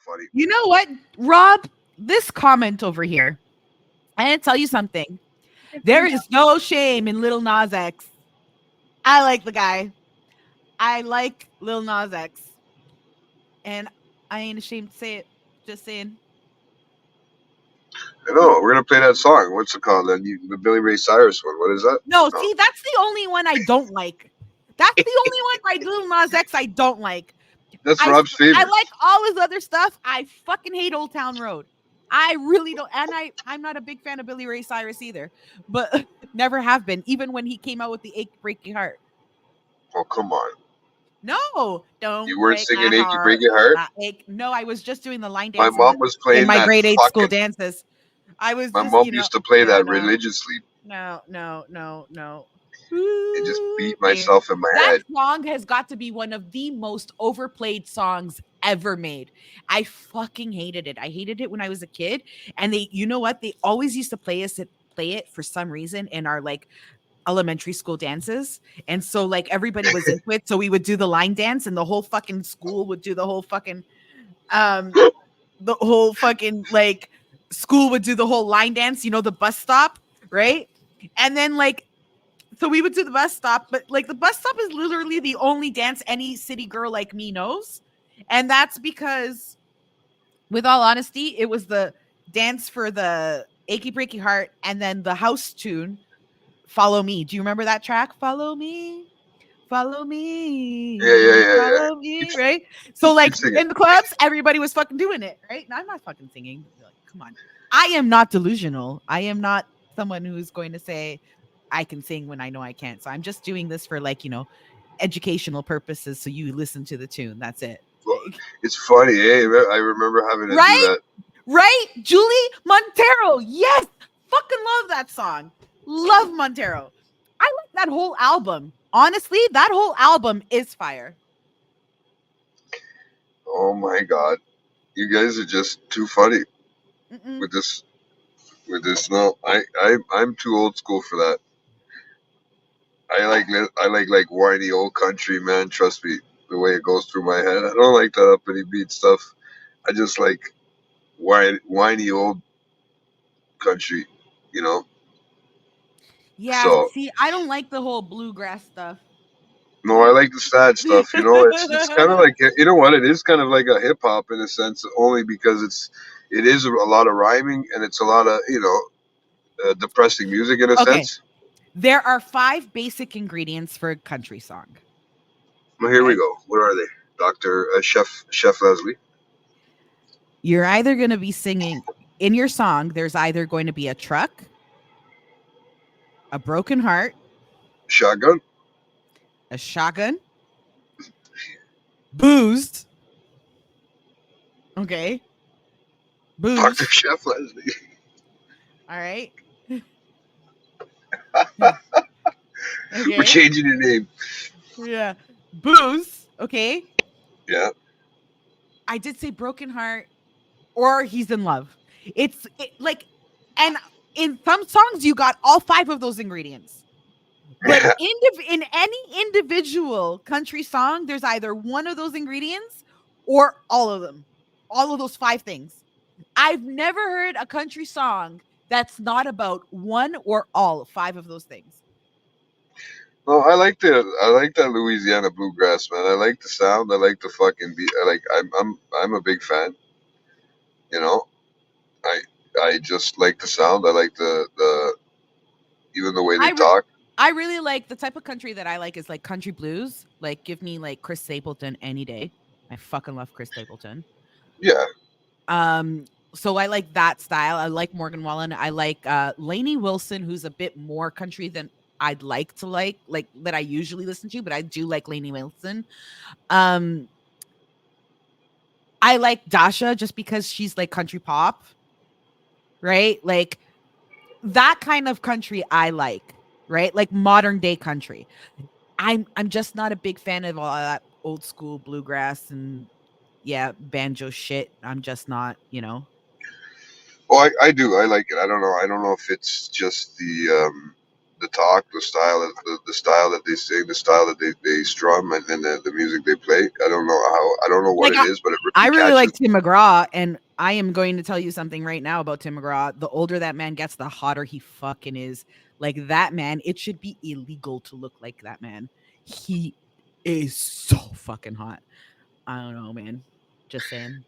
Funny. You know what, Rob? This comment over here. I didn't tell you something. There is no shame in Lil Nas X. I like the guy. I like Lil Nas X. And I ain't ashamed to say it. Just saying. I know. We're gonna play that song. What's it called? The Billy Ray Cyrus one. What is that? No, No. see, that's the only one I don't like. That's the only one by Lil Nas X I don't like. That's I Rob's I favorite. like all his other stuff. I fucking hate Old Town Road. I really don't, and I'm not a big fan of Billy Ray Cyrus either, but never have been. Even when he came out with the Ache Break Your Heart. Oh, come on. No, You don't weren't break my singing Achy Break heart. Your Heart? Ache. No, I was just doing the line My dance mom was in playing my that grade 8 school fucking. dances. I was My just, mom used to play no, that no, religiously no. and just Ooh, beat babe. myself in my That head. song has got to be one of the most overplayed songs ever made. I fucking hated it. I hated it when I was a kid. And they, you know what? They always used to play it for some reason in our like elementary school dances. And so like everybody was into it. So we would do the line dance and the whole fucking school would do um the whole fucking like school would do the whole line dance, the bus stop, right? And then like so we would do the bus stop, but like the bus stop is literally the only dance any city girl like me knows. And that's because, with all honesty, it was the dance for the Achy Breaky Heart and then the house tune, Follow Me. Do you remember that track? Follow Yeah, yeah, me, yeah, yeah. follow me, right? So Keep like singing. in the clubs, everybody was fucking doing it, right? And I'm not fucking singing. Like, come on. I am not delusional. I am not someone who's going to say I can sing when I know I can't. So I'm just doing this for like, educational purposes. So you listen to the tune. That's it. Well, Like, it's funny, eh? I remember having to do right? that. Right? Julie Montero. Yes. Fucking love that song. Love Montero. I like that whole album. Honestly, that whole album is fire. Oh my god, you guys are just too funny Mm-mm. with this. With this, no, I'm too old school for that. I like whiny old country, man. Trust me, the way it goes through my head. I don't like that uppity beat stuff. I just like whiny old country, you know. Yeah, So see, I don't like the whole bluegrass stuff. no, I like the sad stuff. You know, it's kind of like, you know what? It is kind of like a hip hop in a sense, only because it is a lot of rhyming and it's a lot of depressing music in a Okay, sense. there are 5 basic ingredients for a country song. Well, here we Okay, go. What are they, Doctor Chef Leslie? you're either going to be singing in your song. There's either going to be a truck, a broken heart, Shotgun. a shotgun, booze. Okay, Doctor booze. Chef Leslie. All right. We're Okay. changing your name. Yeah. Booze. Okay. Yeah. I did say broken heart or he's in love. Like, and in some songs, you got all 5 of those ingredients. But in any individual country song, there's either one of those ingredients or all of them, all of those 5 things. I've never heard a country song that's not about one or all 5 of those things. No, I like that Louisiana bluegrass, man. I like the sound. I like the fucking beat. I'm a big fan. You know, I I just like the sound. I like the even the way they I re- talk. I really like the type of country that I like is like country blues. Like give me like Chris Stapleton any day. I fucking love Chris Stapleton. Yeah. Um, so I like that style. I like Morgan Wallen. I like Lainey Wilson, who's a bit more country than I'd like that I usually listen to, but I do like Lainey Wilson. Um, I like Dasha just because she's like country pop, right? Like that kind of country I like, right? Like modern day country. I'm just not a big fan of all that old school bluegrass and yeah, banjo shit. I'm just not. Oh, I do. I like it. I don't know. I don't know if it's just the talk, the style that they sing, the style that they strum, and then the music they play. I don't know what Like it is, but it I really really catches. like Tim McGraw, and I am going to tell you something right now about Tim McGraw. The older that man gets, the hotter he fucking is. Like that man, it should be illegal to look like that man. He is so fucking hot. I don't know, man. Just saying.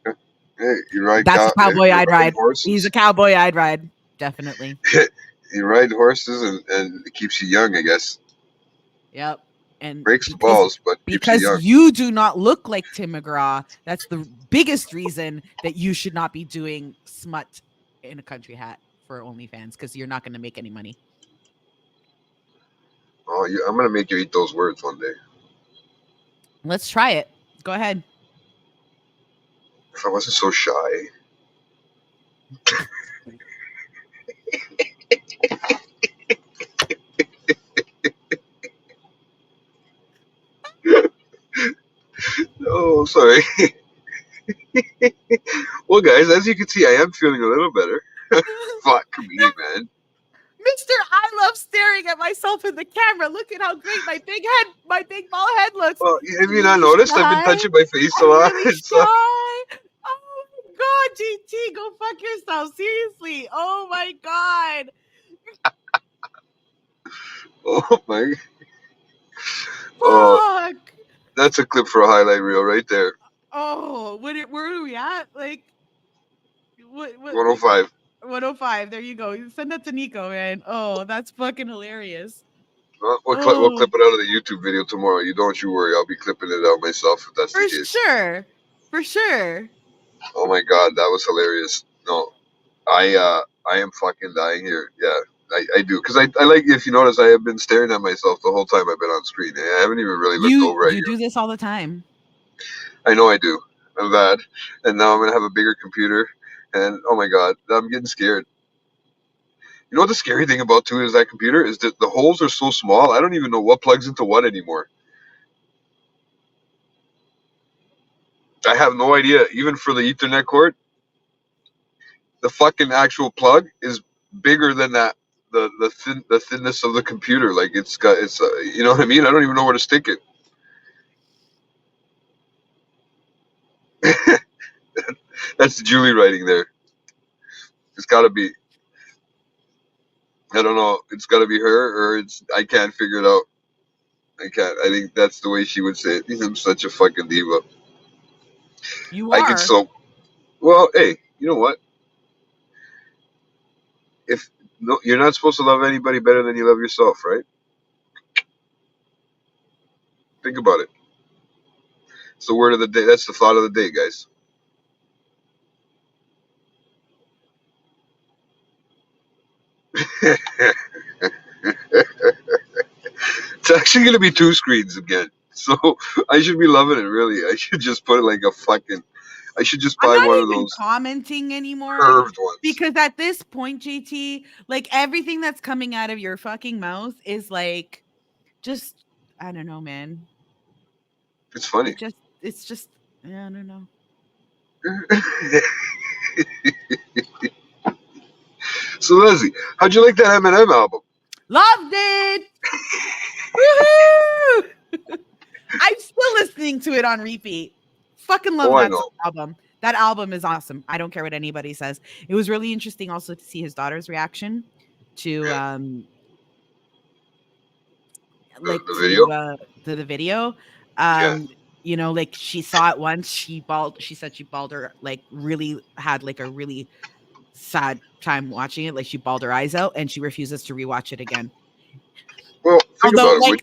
Hey, That's a cowboy you I'd ride ride. He's a horses. cowboy I'd ride. Definitely. You ride horses, and it keeps you young, I guess. Yep. And Breaks the balls, but keeps you because young. you do not look like Tim McGraw, that's the biggest reason that you should not be doing smut in a country hat for OnlyFans because you're not going to make any money. Oh, I'm gonna make you eat those words one day. Let's try it. Go ahead. If I wasn't so shy. Oh, sorry. Well, guys, as you can see, I am feeling a little better. Fuck me, man. Mister, I love staring at myself in the camera. Look at how great my big bald head looks. Well, have I'm you not really noticed? I've been shy. touching my face a I'm lot. really So, shy. Oh my god, GT, go fuck yourself. Seriously. Oh my god. oh my. Oh, Fuck. that's a clip for a highlight reel right there. Oh, where are we at? Like, like 105. 105. There you go. You send that to Nico, man. Oh, that's fucking hilarious. Well, we'll Oh, clip it out of the YouTube video tomorrow. You don't you worry. I'll be clipping it out myself if that's the for case. sure. For sure. Oh my god, that was hilarious. No, I am fucking dying here. Yeah, I do because I like if you notice I have been staring at myself the whole time I've been on screen. I haven't even really looked over at You you. do this all the time. I know I do. I'm bad, and now I'm gonna have a bigger computer, and oh my god, I'm getting scared. You know what the scary thing about too is that computer is that the holes are so small. I don't even know what plugs into what anymore. I have no idea. Even for the Ethernet cord, the fucking actual plug is bigger than that. The thinness of the computer, like it's you know what I mean. I don't even know where to stick it. That's Julie writing there. It's got to be. I don't know. It's got to be her, or it's. I can't figure it out. I can't. I think that's the way she would say it. I'm such a fucking diva. You I get are. so. Well, hey, you know what? If no, you're not supposed to love anybody better than you love yourself, right? Think about it. It's the word of the day. That's the thought of the day, guys. It's actually gonna be two screens again. So I should be loving it really. I should just put it like a fucking I should just I'm buy not one of even those commenting anymore curved ones. because at this point, JT, like everything that's coming out of your fucking mouth is like just I don't know, man. It's funny. It's just I don't know. So Leslie, how'd you like that Eminem album? Loved it. Woohoo! I'm still listening to it on repeat. Fucking Oh, love I that know. album. That album is awesome. I don't care what anybody says. It was really interesting also to see his daughter's reaction to Yeah, like the video. to the video. Yeah. Um like she saw it once, she said she bawled her like really had like a really sad time watching it. Like she bawled her eyes out and she refuses to rewatch it again. Well, think Although, about it.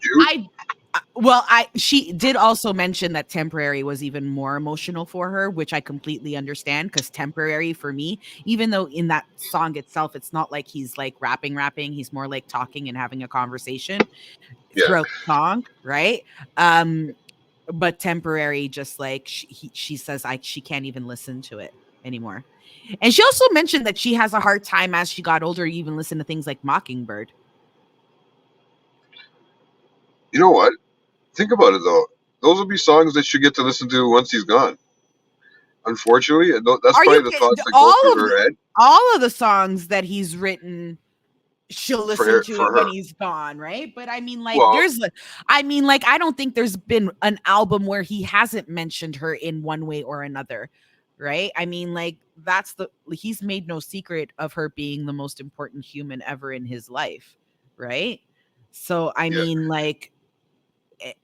Would like, you? she did also mention that Temporary was even more emotional for her, which I completely understand because Temporary for me, even though in that song itself, it's not like he's like rapping, he's more like talking and having a conversation Yeah. throughout the song, right? Um, but Temporary, just like she says, she can't even listen to it anymore. And she also mentioned that she has a hard time as she got older, even listen to things like Mockingbird. You know what? Think about it though. Those will be songs that you get to listen to once he's gone. Unfortunately, and that's Are probably you the kidding? thoughts that go through her head. All of the songs that he's written she'll for listen her, to for it when her. he's gone, right? But I mean, like, Well, I don't think there's been an album where he hasn't mentioned her in one way or another, right? I mean, like, he's made no secret of her being the most important human ever in his life, right? So, I yeah. mean, like,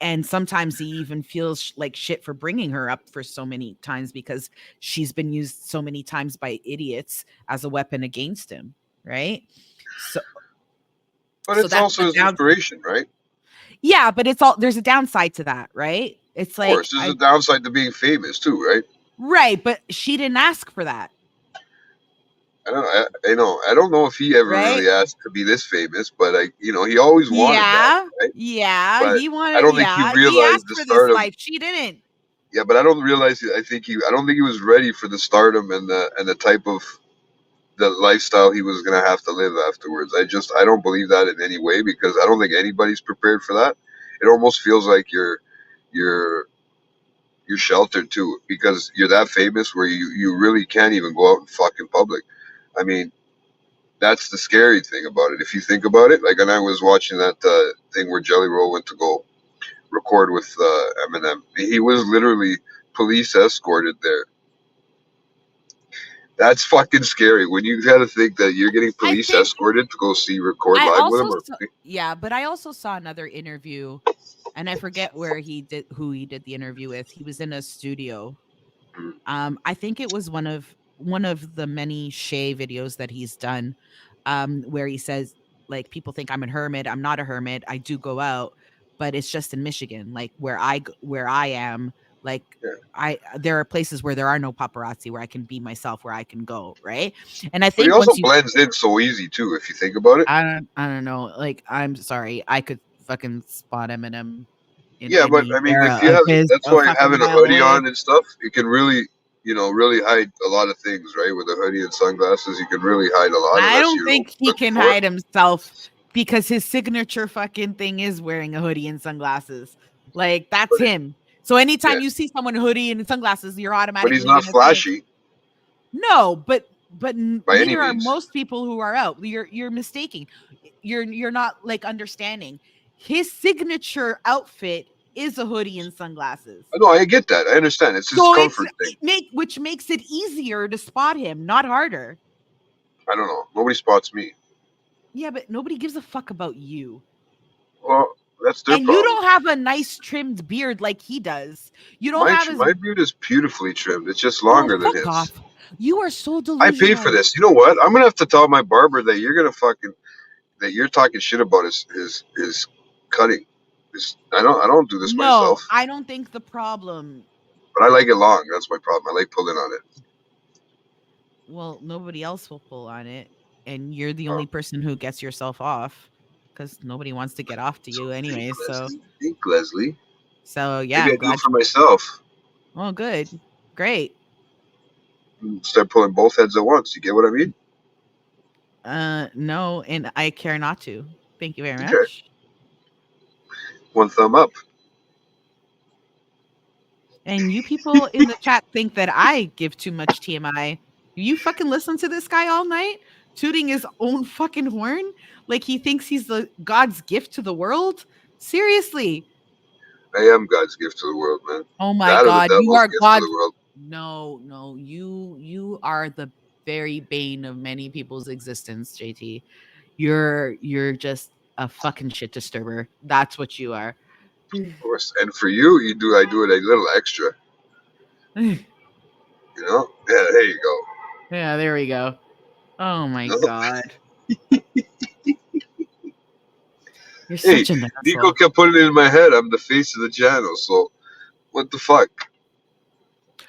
and sometimes he even feels like shit for bringing her up for so many times because she's been used so many times by idiots as a weapon against him, right? So But so it's that's also the his down. inspiration, right? Yeah, but there's a downside to that, right? It's Of course, like there's a I downside to being famous too, right? right, but she didn't ask for that, I know. I don't know if he ever right? really asked to be this famous, but he always wanted that, Yeah, right? yeah, But I don't think he he realized asked the for this stardom. life. She didn't. Yeah, but I don't realize. I don't think he was ready for the stardom and the type of the lifestyle he was gonna have to live afterwards. I don't believe that in any way because I don't think anybody's prepared for that. It almost feels like you're you're sheltered too because you're that famous where you really can't even go out and fuck in public. I mean, that's the scary thing about it. If you think about it, like, and I was watching that thing where Jelly Roll went to go record with Eminem. He was literally police escorted there. That's fucking scary when you got to think that you're getting I police think escorted to go see record I live with also him. Or yeah, but I also saw another interview and I forget who he did the interview with. He was in a studio. I think it was one of the many Shay videos that he's done, where he says, like, people think I'm a hermit. I'm not a hermit. I do go out, but it's just in Michigan, like where I am. Like, yeah. there are places where there are no paparazzi, where I can be myself, where I can go, right? And I But he think also once you, blends in so easy too, if you think about it. I don't know, like, I'm sorry, I could fucking spot Eminem in Yeah, but any I mean, if era you of have, his that's a why fucking having a mile hoodie away. on and stuff, you can really, really hide a lot of things, right? With a hoodie and sunglasses, you can really hide a lot I unless don't you're think he looking can for it. hide himself because his signature fucking thing is wearing a hoodie and sunglasses. Like, that's But him. So yeah, anytime you see someone hoodie and sunglasses, you're but he's automatically not gonna think, flashy no, by any neither are means. most people who are out. You're mistaking. You're not, like, understanding. His signature outfit is a hoodie and sunglasses. No, I get that. I understand. It's his So comfort thing. which makes it easier to spot him, not harder. I don't know. Nobody spots me. Yeah, but nobody gives a fuck about you. Well, that's their And you problem. don't have a nice trimmed beard like he does. You don't My have his. my beard is beautifully trimmed. It's just Oh, longer than fuck his. off. You are so I paid for delusional. this. You know what? I'm gonna have to tell my barber that you're talking shit about his cutting. I don't do this No, myself, I don't think the problem. but I like it long. That's my problem. I like pulling on it. Well, nobody else will pull on it, and you're the Oh, only person who gets yourself off because nobody wants to get off to so you think, anyway. So, Leslie. Think, Leslie. yeah, Maybe I I'm do it glad. for myself. Oh, good, great. Start pulling both heads at once. You get what I mean? No, and I care not to. Thank you very Okay. much. One thumb up. And you people in the chat think that I give too much TMI. You fucking listen to this guy all night, tooting his own fucking horn like he thinks he's the God's gift to the world? Seriously. I am God's gift to the world, man. Oh my That or the god, you devil's are gift to God. the world. No, no, you are the very bane of many people's existence, JT. You're just a fucking shit disturber. That's what you are. Of course. And for you, I do it a little extra. Yeah, Yeah, there you go. there we go. Oh my You know? god. You're Hey, such an Nico asshole. kept putting it in my head. I'm the face of the channel. So what the fuck?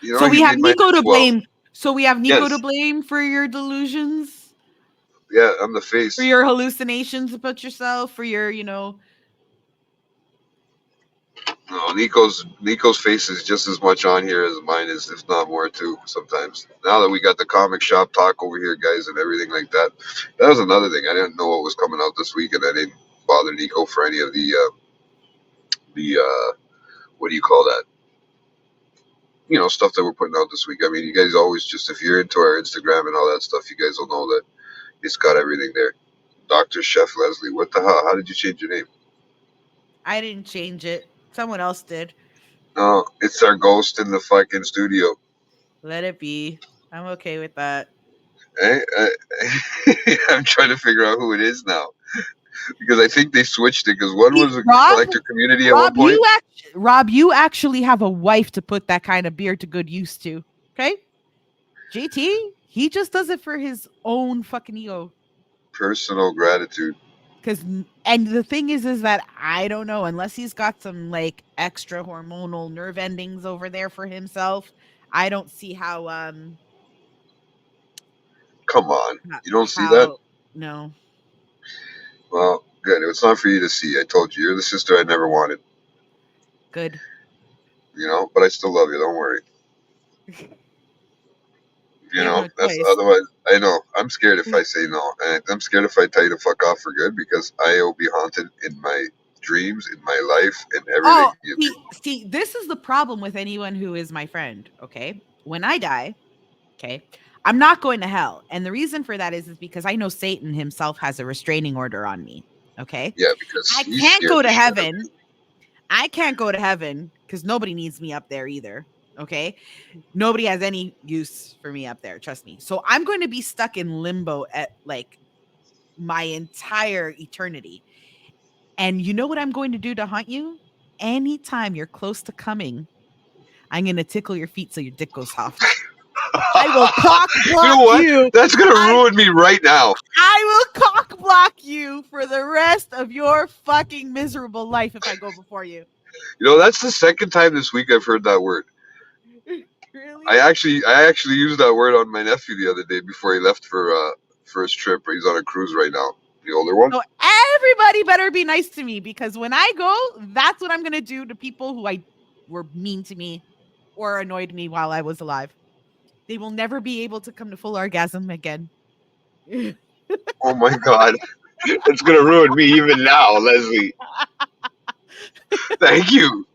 So He we have made my head Nico to swell. blame. So we have Nico to Yes. blame for your delusions, Yeah, I'm the for face. your hallucinations about yourself, for your, No, Nico's face is just as much on here as mine is, if not more too. Sometimes. Now that we got the comic shop talk over here, guys, and everything like that, that was another thing. I didn't know what was coming out this week, and I didn't bother Nico for any of the what do you call that? Stuff that we're putting out this week. I mean, you guys always just, if you're into our Instagram and all that stuff, you guys will know that it's got everything there. Dr. Chef Leslie. What the hell? How did you change your name? I didn't change it. Someone else did. No, it's our ghost in the fucking studio. Let it be. I'm okay with that. Eh? I'm trying to figure out who it is now because I think they switched it because one See, was a Rob, collector community at one point. Rob, you actually have a wife to put that kind of beer to good use to. Okay, JT, he just does it for his own fucking ego. Personal gratitude. Cause and the thing is that I don't know unless he's got some like extra hormonal nerve endings over there for himself. I don't see Come on, you don't see that? how no Well, good. It's not for you to see. I told you, you're the sister I never wanted. good. But I still love you. Don't worry. You have no That's choice. otherwise. I know. I'm scared if I say no, and I'm scared if I tell you to fuck off for good because I will be haunted in my dreams, in my life, in everything Oh, you do. see, this is the problem with anyone who is my friend. Okay, when I die, okay, I'm not going to hell, and the reason for that is because I know Satan himself has a restraining order on me. Okay, Yeah, because I he's can't scared go the to shit out of heaven. I can't go to heaven because nobody needs me up there either. Okay. Nobody has any use for me up there. Trust me. So I'm going to be stuck in limbo at like my entire eternity. And you know what I'm going to do to haunt you? Anytime you're close to coming, I'm going to tickle your feet so your dick goes soft. I will cock You know block what? you. That's gonna I ruin me right now. I will cock block you for the rest of your fucking miserable life if I go before you. That's the second time this week I've heard that word. I Really? actually, I actually used that word on my nephew the other day before he left for his trip. He's on a cruise right now, the older one. So everybody better be nice to me because when I go, that's what I'm gonna do to people who I were mean to me or annoyed me while I was alive. They will never be able to come to full orgasm again. Oh my god, it's gonna ruin me even now, Leslie. Thank you,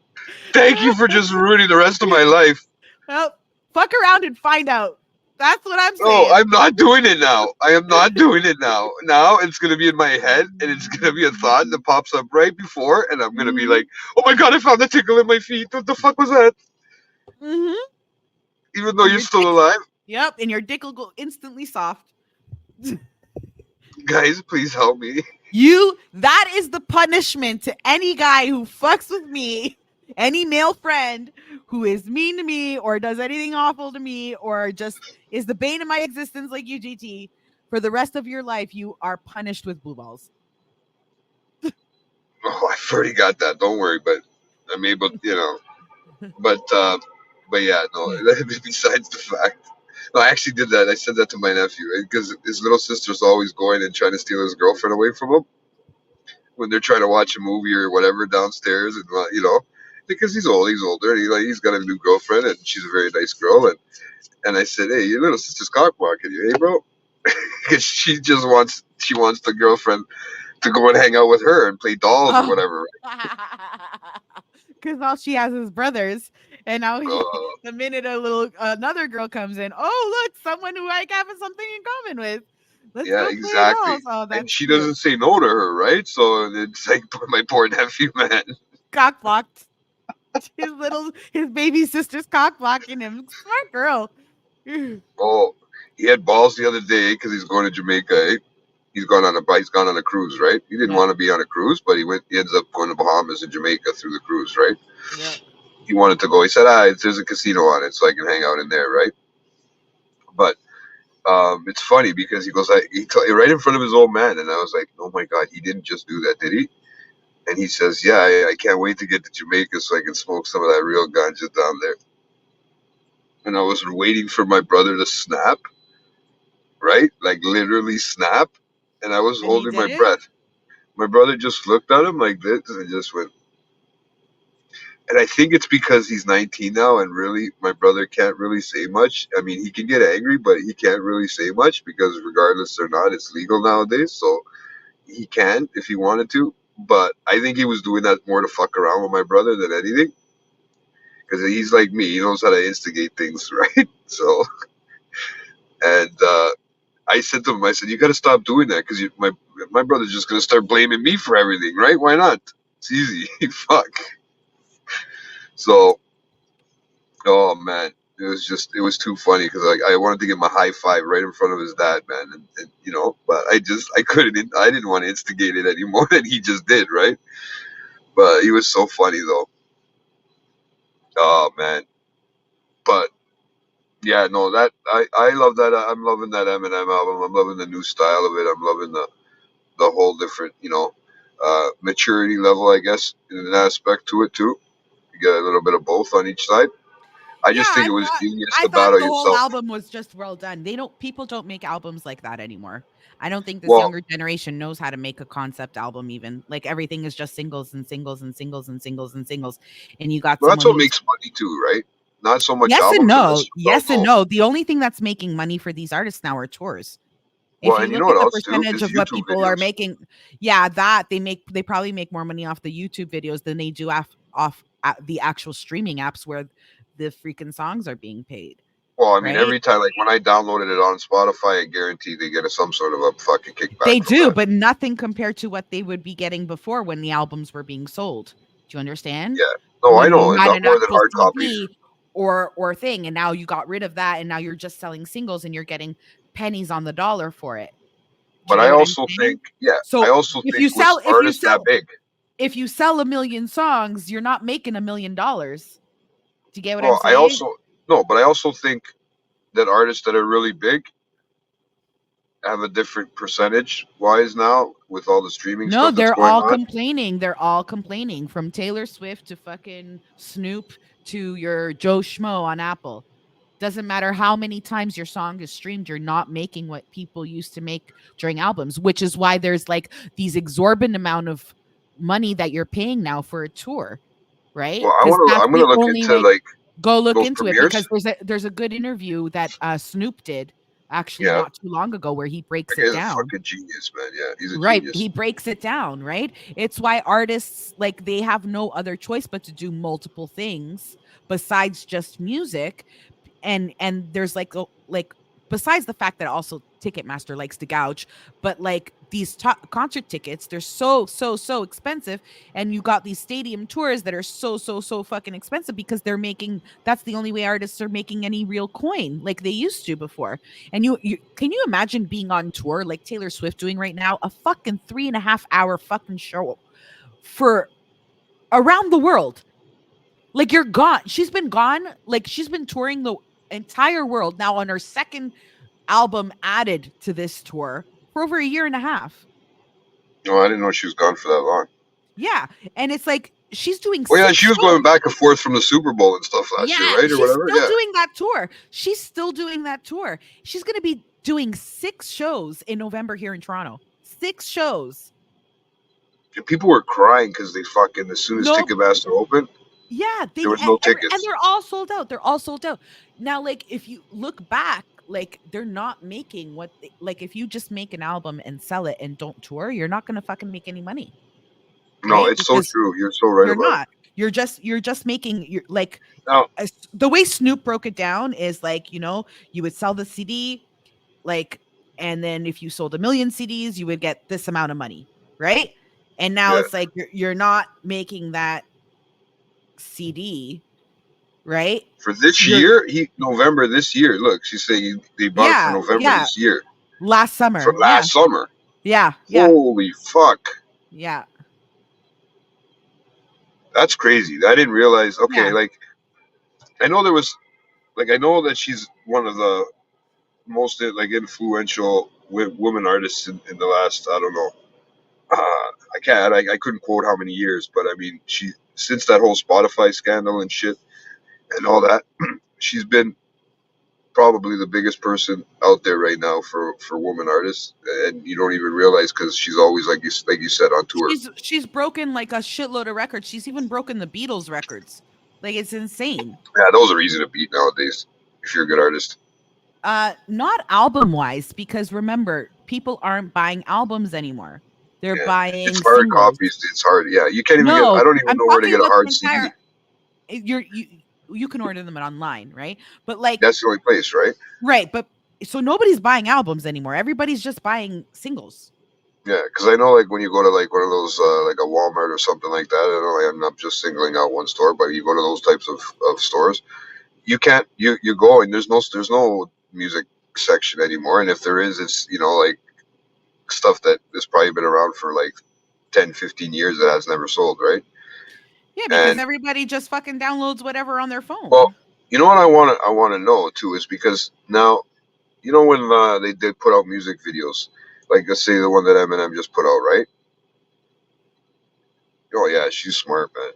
thank you for just ruining the rest of my life. Well, fuck around and find out. That's what I'm No, saying. I'm not doing it now. I am not doing it now. Now it's gonna be in my head, and it's gonna be a thought that pops up right before, and I'm gonna be Mm-hmm. like, "Oh my god, I found the tickle in my feet. What the fuck was that?" Mm-hmm. Even though And you're your still dick, alive, yep, and your dick will go instantly soft. guys, please help me. That is the punishment to any guy who fucks with me, any male friend who is mean to me or does anything awful to me or just is the bane of my existence like you, GT. For the rest of your life, you are punished with blue balls. Oh, I've already got that. Don't worry, but I'm able, But yeah, no. Besides the fact, no, I actually did that. I said that to my nephew because his little sister's always going and trying to steal his girlfriend away from him when they're trying to watch a movie or whatever downstairs, and because he's old, he's older, and he's got a new girlfriend, and she's a very nice girl, and I said, hey, your little sister's cock blocking you, hey, bro, because she wants the girlfriend to go and hang out with her and play dolls or Oh. whatever. Because all she has is brothers. And now Uh, the minute another girl comes in, oh, look, someone who I have something in common with. Let's Yeah, go play exactly. dolls. Oh, And that's she cute. doesn't say no to her, right? So it's like my poor nephew, man. Cock blocked. His baby sister's cock blocking him. Smart girl. Oh, he had balls the other day because he's going to Jamaica. Eh? He's gone on a cruise, right? He didn't Yep. want to be on a cruise, but he went. He ends up going to Bahamas and Jamaica through the cruise, right? Yep. He wanted to go. He said, there's a casino on it, so I can hang out in there, right? But it's funny because he goes, right in front of his old man, and I was like, oh my god, he didn't just do that, did he? And he says, yeah, I can't wait to get to Jamaica so I can smoke some of that real ganja down there. And I was waiting for my brother to snap, right? Like literally snap. And I was And he holding my did it. breath. My brother just looked at him like this and just went. And I think it's because he's 19 now, and really, my brother can't really say much. I mean, he can get angry, but he can't really say much because, regardless or not, it's legal nowadays. So he can if he wanted to. But I think he was doing that more to fuck around with my brother than anything because he's like me. He knows how to instigate things, right? So, and I said to him, I said, you got to stop doing that because my brother's just gonna start blaming me for everything, right? Why not? It's easy. Fuck. So, oh man, it was too funny because like I wanted to give him a high five right in front of his dad, man, and but I couldn't, I didn't want to instigate it any more than he just did, right? But he was so funny though. Oh man, but yeah, no, that I love that. I'm loving that Eminem album. I'm loving the new style of it. I'm loving the whole different, maturity level, I guess, in an aspect to it too. You get a little bit of both on each side. I Yeah, just think it was genius I to thought battle the whole yourself. album was just well done. People don't make albums like that anymore. I don't think this Well, younger generation knows how to make a concept album even. Like everything is just singles and singles and singles and singles and singles. And you got well, that's someone what who's makes money too, right? Not so much yes and albums, unless no. you well Yes and know. no. The only thing that's making money for these artists now are tours. If Well, you and you look know at what the else too percentage is of what YouTube people are videos. making, yeah, that they probably make more money off the YouTube videos than they do off the actual streaming apps where the freaking songs are being paid, Well, I mean, right? every time, like when I downloaded it on Spotify, I guarantee they get some sort of a fucking They kickback from do, that. but nothing compared to what they would be getting before when the albums were being sold. Do you understand? Yeah. No, I When know. you had Not an more than actual hard copy. CD or thing, and now you got rid of that, and now you're just selling singles, and you're getting pennies on the dollar for it. Do But you I get what I'm also think, saying? yeah, I So also think with artists that big. if you sell a million songs, you're not making $1 million. Do you get what I'm Well, I saying? also no, but I also think that artists that are really big have a different percentage wise now with all the streaming No, stuff that's they're going all on. complaining. They're all complaining from Taylor Swift to fucking Snoop to your Joe Schmo on Apple. Doesn't matter how many times your song is streamed, you're not making what people used to make during albums, which is why there's like these exorbitant amount of money that you're paying now for a tour, right? Well, Because that's I'm gonna the look only into way. like Go look those into it because premieres. there's a good interview that Snoop did actually Yeah, not too long ago where he that breaks it guy's a down. fucking genius, man. Yeah, he's a Right. genius. He breaks it down, right? It's why artists like they have no other choice but to do multiple things besides just music. And there's like besides the fact that also Ticketmaster likes to gouge, but like these concert tickets, they're so expensive, and you got these stadium tours that are so fucking expensive because they're making that's the only way artists are making any real coin like they used to before. And you can you imagine being on tour like Taylor Swift doing right now, a fucking 3.5 hour fucking show for around the world, like you're gone. She's been gone. Like she's been touring the entire world now on her second album added to this tour for over a year and a half. No, I didn't know she was gone for that long. Yeah. And it's like she's doing Oh yeah, six she was going shows. back and forth from the Super Bowl and stuff last year, Yeah, right, or she's whatever. still Yeah, doing that tour. She's still doing that tour. She's going to be doing 6 shows in November here in Toronto. 6 shows. and people were crying because they fucking as soon as No, Ticketmaster opened, yeah, there they was no and tickets. they're all sold out. They're all sold out. Now, like if you look back, like they're not making what like if you just make an album and sell it and don't tour, you're not going to fucking make any money, No, right? it's so Because true. You're so right you're about it. not. You're just making you're like Now, the way Snoop broke it down is like, you would sell the CD like and then if you sold a million CDs, you would get this amount of money, right? And now yeah, it's like you're not making that CD, right? for this You're year, November this year. Look, she's saying they bought it for yeah, November yeah. this year, Last for summer. Yeah. last summer. Yeah. Yeah. Holy fuck, Yeah. that's crazy. I didn't realize. Okay, Yeah. like I know there was, like I know that she's one of the most like influential women artists in the last, I don't know. I couldn't quote how many years, but I mean she, since that whole Spotify scandal and shit and all that, she's been probably the biggest person out there right now for woman artists, and you don't even realize because she's always like you said on tour. She's broken like a shitload of records. She's even broken the Beatles records. Like it's insane. Yeah, those are easy to beat nowadays if you're a good artist. Not album wise, because remember, people aren't buying albums anymore. They're Yeah, it's buying hard singles. copies. It's hard. Yeah, you can't even get. I No, don't even I'm know where to talking get a about the hard CD. entire you can order them online, right? But like That's the only place, right? right, but so nobody's buying albums anymore. Everybody's just buying singles. Yeah, because I know like when you go to like one of those like a Walmart or something like that. I know I'm not just singling out one store, but you go to those types of stores, you can't you go and there's no music section anymore, and if there is, it's like stuff that has probably been around for like 10, 15 years that has never sold, right? Yeah, because And everybody just fucking downloads whatever on their well, phone. you know what I want to know too is because now when they did put out music videos, like let's say the one that Eminem just put out, right? Oh yeah, she's smart, man.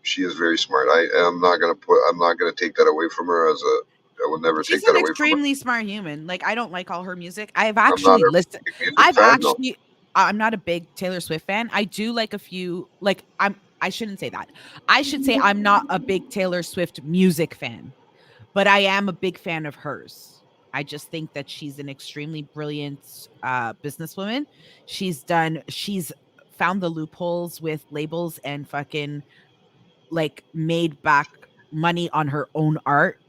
She is very smart. I'm not gonna take that away from her as a. I would never She's take that an away from her. extremely smart human. Like, I don't like all her music. I'm not a big music I've fan, no. actually I'm not a big Taylor Swift fan. I do like a few, like, I shouldn't say that. I should say I'm not a big Taylor Swift music fan, but I am a big fan of hers. I just think that she's an extremely brilliant businesswoman. She's found the loopholes with labels and fucking like made back money on her own art.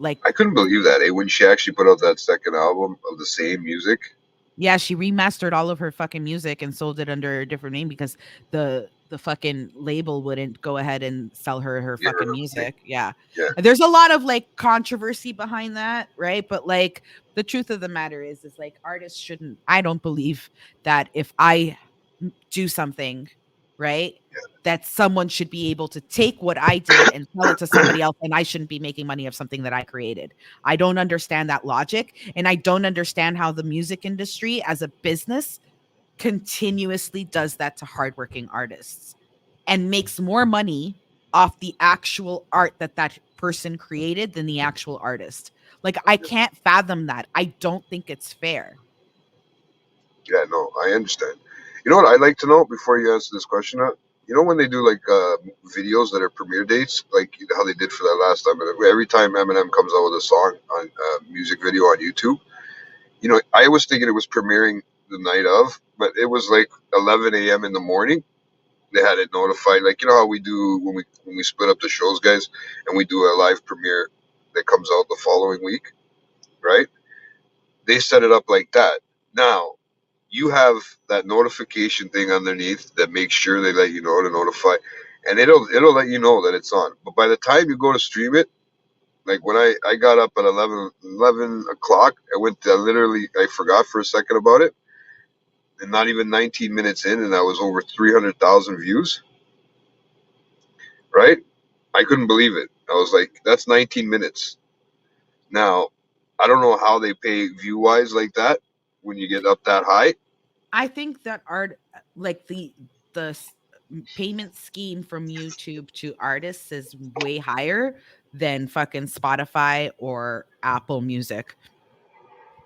Like, I couldn't believe that. When she actually put out that second album of the same music. yeah, she remastered all of her fucking music and sold it under a different name because the fucking label wouldn't go ahead and sell her Yeah, fucking music. Yeah. yeah, And there's a lot of like controversy behind that, right? But like the truth of the matter is like artists shouldn't, I don't believe that if I do something, right? That someone should be able to take what I did and sell it to somebody else, and I shouldn't be making money of something that I created. I don't understand that logic. And I don't understand how the music industry as a business continuously does that to hardworking artists and makes more money off the actual art that that person created than the actual artist. Like, I can't fathom that. I don't think it's fair. yeah. No, I understand. You know what I'd like to know before you answer this question? When they do like videos that are premiere dates, like how they did for that last time. Every time Eminem comes out with a song on music video on YouTube, I was thinking it was premiering the night of, but it was like 11 a.m. in the morning. They had it notified, like how we do when we split up the shows, guys, and we do a live premiere that comes out the following week, right? They set it up like that. Now you have that notification thing underneath that makes sure they let you know to notify, and it'll let you know that it's on. But by the time you go to stream it, like when I got up at 11 o'clock, I forgot for a second about it, and not even 19 minutes in, and I was over 300,000 views, right? I couldn't believe it. I was like, that's 19 minutes. Now, I don't know how they pay view wise like that when you get up that high. I think that art, like the payment scheme from YouTube to artists is way higher than fucking Spotify or Apple Music.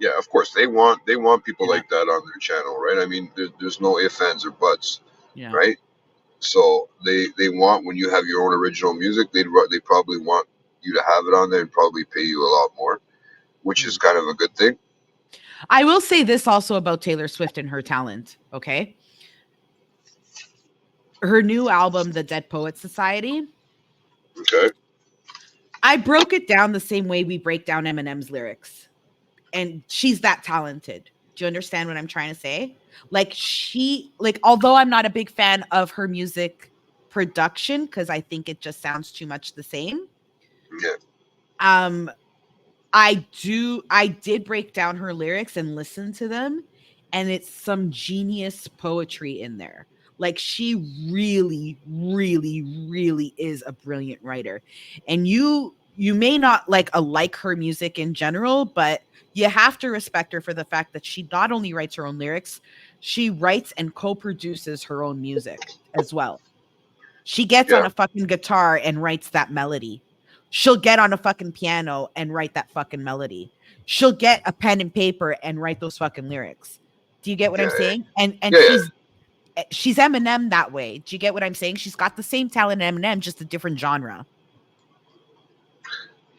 Yeah, of course they want people Yeah. like that on their channel, right? I mean, there's no ifs, ands, or buts, Yeah. right? So they want when you have your own original music, they probably want you to have it on there and probably pay you a lot more, which is Mm. kind of a good thing. I will say this also about Taylor Swift and her talent, okay? Her new album, The Dead Poet Society, Okay. I broke it down the same way we break down Eminem's lyrics. And she's that talented. Do you understand what I'm trying to say? Like, although I'm not a big fan of her music production because I think it just sounds too much the same. Yeah. Um, I did break down her lyrics and listen to them, and it's some genius poetry in there. Like, she really, really, really is a brilliant writer. And you may not like her music in general, but you have to respect her for the fact that she not only writes her own lyrics, she writes and co-produces her own music as well. She gets Yeah. on a fucking guitar and writes that melody. She'll get on a fucking piano and write that fucking melody. She'll get a pen and paper and write those fucking lyrics. Do you get what Yeah. I'm saying? And Yeah. Yeah. she's Eminem that way. Do you get what I'm saying? She's got the same talent in Eminem, just a different genre.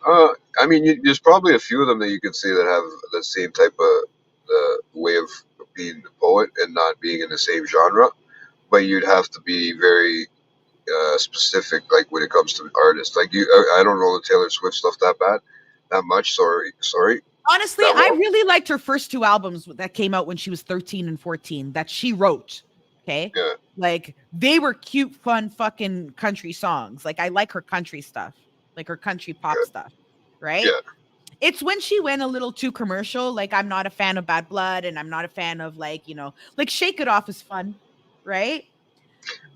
I mean, there's probably a few of them that you could say that have the same type of way of being a poet and not being in the same genre. But you'd have to be very specific, like when it comes to artists. Like I don't know the Taylor Swift stuff that much. Sorry. Honestly, that I well. really liked her first two albums that came out when she was 13 and 14 that she wrote. Okay. Yeah, Like they were cute, fun, fucking country songs. Like I like her country stuff, like her country pop yeah, stuff. Right. yeah. It's when she went a little too commercial. Like I'm not a fan of Bad Blood and I'm not a fan of like, like Shake It Off is fun. Right.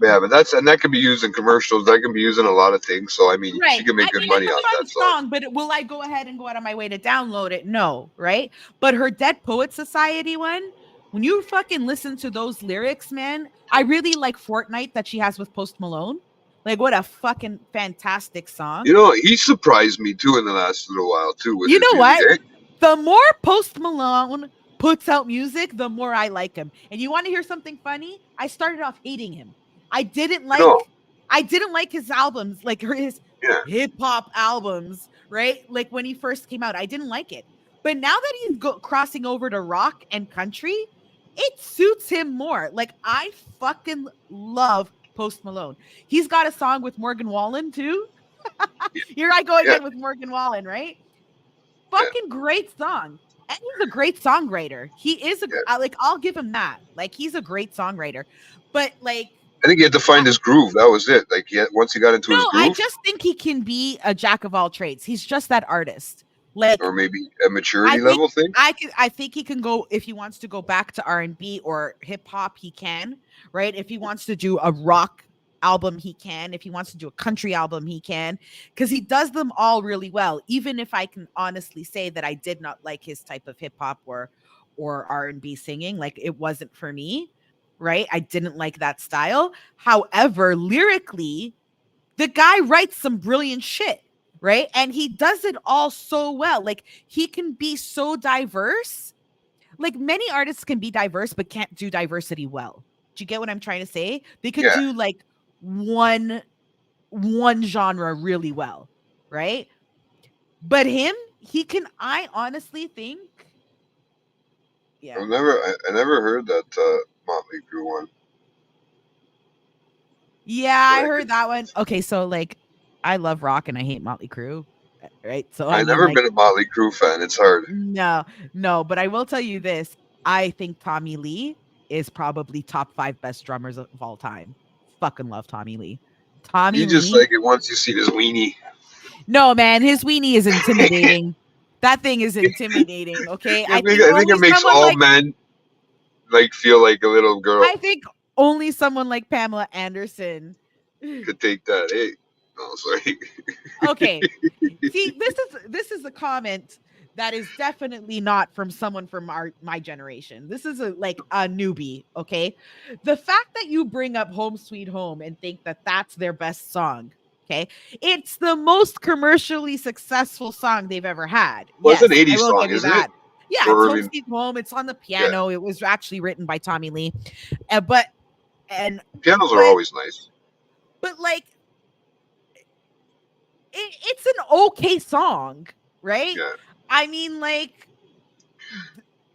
Yeah, but that can be used in commercials. That can be used in a lot of things. So I mean, she Right. can make I good mean, money it's a off fun that song. song, but will I go ahead and go out of my way to download it? No, right? But her Dead Poet Society one, when you fucking listen to those lyrics, man, I really like Fortnite that she has with Post Malone. Like, what a fucking fantastic You song. know, he surprised me too in the last little while too with You his know music. what? Eh? The more Post Malone puts out music, the more I like him. And you want to hear something funny? I started off hating him. I didn't You know, like I didn't like his albums, like his yeah, hip hop albums, right? Like when he first came out, I didn't like it. But now that he's crossing over to rock and country, it suits him more. Like I fucking love Post Malone. He's got a song with Morgan Wallen too. Here I go yeah, again with Morgan Wallen, right? yeah, Fucking great song. And he's a great songwriter. He is yeah. like I'll give him that. Like he's a great songwriter. But like I think he had to find his groove. That was it. Like, once he got into no, his I groove, just think he can be a jack of all trades. He's just that artist. Like or maybe a I maturity think level thing. I think he can go if he wants to go back to R&B or hip hop, he can, right? If he wants to do a rock album, he can. If he wants to do a country album, he can. Because he does them all really well. Even if I can honestly say that I did not like his type of hip hop or R&B singing, like it wasn't for me, right? I didn't like that style. However, lyrically, the guy writes some brilliant shit, right? And he does it all so well. Like he can be so diverse. Like many artists can be diverse, but can't do diversity well. Do you get what I'm trying to say? They could Yeah, do like one genre really well, right? But him, he can. I honestly think, yeah, I never heard that Motley Crue one, yeah, but I heard that one. Okay, so like, I love rock and I hate Motley Crue, right? So I I mean, never like, been a Motley Crue fan. It's hard. no, no, but I will tell you this. I think Tommy Lee is probably top 5 best drummers of all time. Fucking love Tommy Lee. Tommy You just Lee. like it once you see this weenie. No, man, his weenie is intimidating. That thing is intimidating, okay? I think I think only it makes someone all like men like feel like a little girl I think only someone like Pamela Anderson. could take that. Hey, no, sorry. Okay. See, this is a comment that is definitely not from someone from my generation. This is like a newbie, okay? The fact that you bring up Home Sweet Home and think that that's their best song, okay? It's the most commercially successful song they've ever had. Well, it's an Yes, I '80s will song, give you isn't it? that. Yeah, it's Or I Home mean, Sweet Home. It's on the yeah, piano. It was actually written by Tommy Lee. Uh, but and pianos are but always nice. but like it's an okay song, right? Yeah, I mean, like,